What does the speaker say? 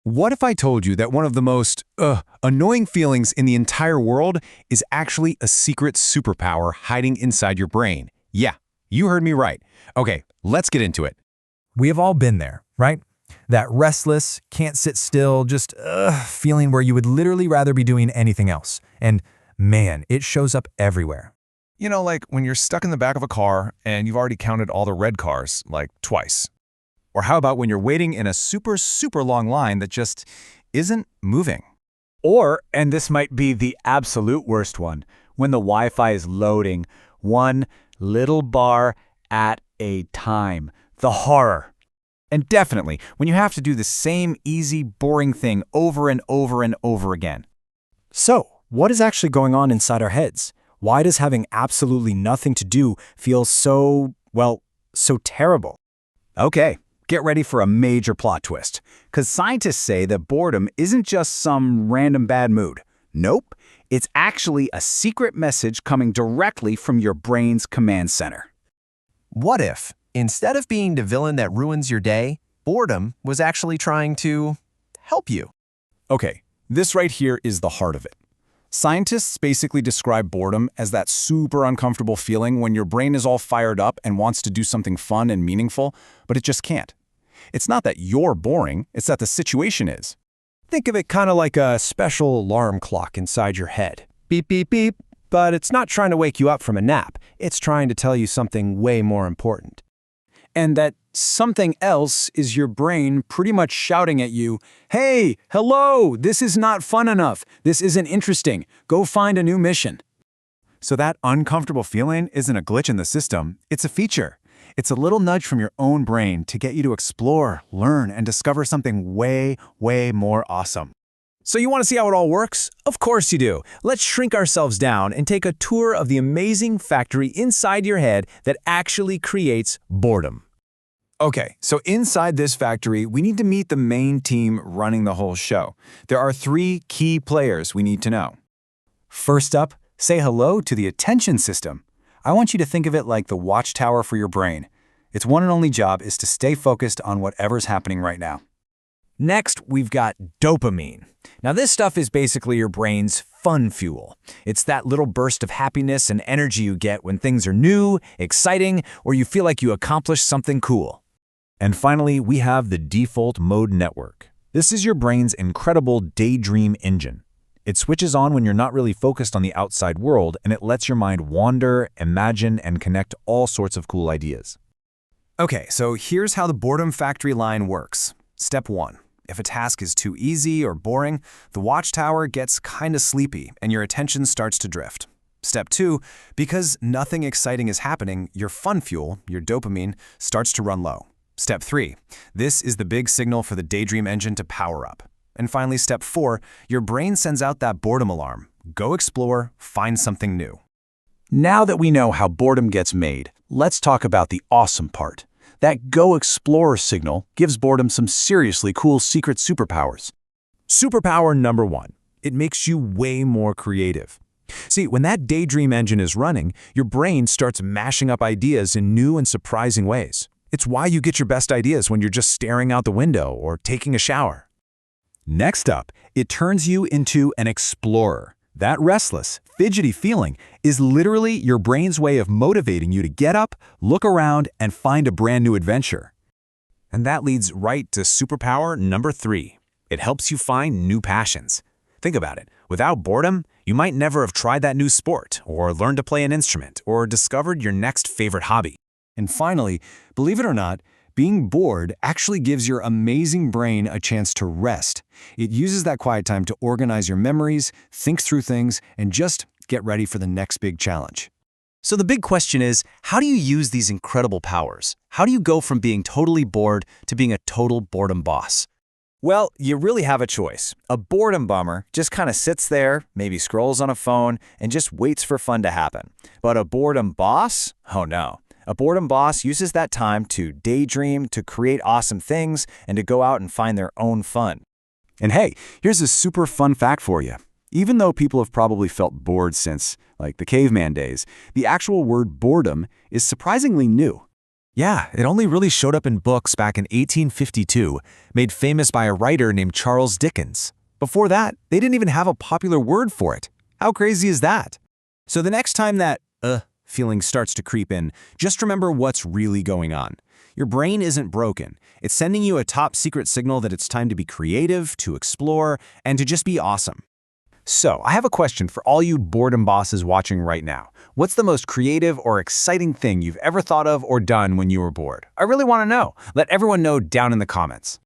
What if I told you that one of the most annoying feelings in the entire world is actually a secret superpower hiding inside your brain? Yeah, you heard me right. Okay, let's get into it. We have all been there, right? That restless, can't sit still, just feeling where you would literally rather be doing anything else. And man, it shows up everywhere. You know, like when you're stuck in the back of a car and you've already counted all the red cars, like twice. Or how about when you're waiting in a super long line that just isn't moving? Or, and this might be the absolute worst one, when the Wi-Fi is loading, one little bar at a time. The horror. And definitely, when you have to do the same easy, boring thing over and over and over again. So, what is actually going on inside our heads? Why does having absolutely nothing to do feel so terrible? Okay, get ready for a major plot twist. Because scientists say that boredom isn't just some random bad mood. Nope, it's actually a secret message coming directly from your brain's command center. What if, instead of being the villain that ruins your day, boredom was actually trying to help you? Okay, this right here is the heart of it. Scientists basically describe boredom as that super uncomfortable feeling when your brain is all fired up and wants to do something fun and meaningful, but it just can't. It's not that you're boring, it's that the situation is. Think of it kind of like a special alarm clock inside your head. Beep, beep, beep. But it's not trying to wake you up from a nap. It's trying to tell you something way more important. And that something else is your brain pretty much shouting at you, "Hey, hello, this is not fun enough. This isn't interesting. Go find a new mission." So that uncomfortable feeling isn't a glitch in the system, it's a feature. It's a little nudge from your own brain to get you to explore, learn, and discover something way more awesome. So you want to see how it all works? Of course you do. Let's shrink ourselves down and take a tour of the amazing factory inside your head that actually creates boredom. Okay, so inside this factory, we need to meet the main team running the whole show. There are 3 key players we need to know. First up, say hello to the attention system. I want you to think of it like the watchtower for your brain. Its one and only job is to stay focused on whatever's happening right now. Next, we've got dopamine. Now, this stuff is basically your brain's fun fuel. It's that little burst of happiness and energy you get when things are new, exciting, or you feel like you accomplished something cool. And finally, we have the default mode network. This is your brain's incredible daydream engine. It switches on when you're not really focused on the outside world, and it lets your mind wander, imagine, and connect all sorts of cool ideas. Okay, so here's how the boredom factory line works. Step 1. If a task is too easy or boring, the watchtower gets kinda sleepy and your attention starts to drift. Step 2. Because nothing exciting is happening, your fun fuel, your dopamine, starts to run low. Step 3. This is the big signal for the daydream engine to power up. And finally, step 4. Your brain sends out that boredom alarm. Go explore, find something new. Now that we know how boredom gets made, let's talk about the awesome part. That Go Explore signal gives boredom some seriously cool secret superpowers. Superpower number 1. It makes you way more creative. See, when that daydream engine is running, your brain starts mashing up ideas in new and surprising ways. It's why you get your best ideas when you're just staring out the window or taking a shower. Next up, it turns you into an explorer. That restless, fidgety feeling is literally your brain's way of motivating you to get up, look around, and find a brand new adventure. And that leads right to superpower number 3. It helps you find new passions. Think about it. Without boredom, you might never have tried that new sport, or learned to play an instrument, or discovered your next favorite hobby. And finally, believe it or not, being bored actually gives your amazing brain a chance to rest. It uses that quiet time to organize your memories, think through things, and just get ready for the next big challenge. So the big question is, how do you use these incredible powers? How do you go from being totally bored to being a total boredom boss? Well, you really have a choice. A boredom bummer just kind of sits there, maybe scrolls on a phone, and just waits for fun to happen. But a boredom boss? Oh no. A boredom boss uses that time to daydream, to create awesome things, and to go out and find their own fun. And hey, here's a super fun fact for you. Even though people have probably felt bored since, like, the caveman days, the actual word boredom is surprisingly new. Yeah, it only really showed up in books back in 1852, made famous by a writer named Charles Dickens. Before that, they didn't even have a popular word for it. How crazy is that? So the next time that feeling starts to creep in, just remember what's really going on. Your brain isn't broken. It's sending you a top secret signal that it's time to be creative, to explore, and to just be awesome. So, I have a question for all you boredom bosses watching right now. What's the most creative or exciting thing you've ever thought of or done when you were bored? I really want to know. Let everyone know down in the comments.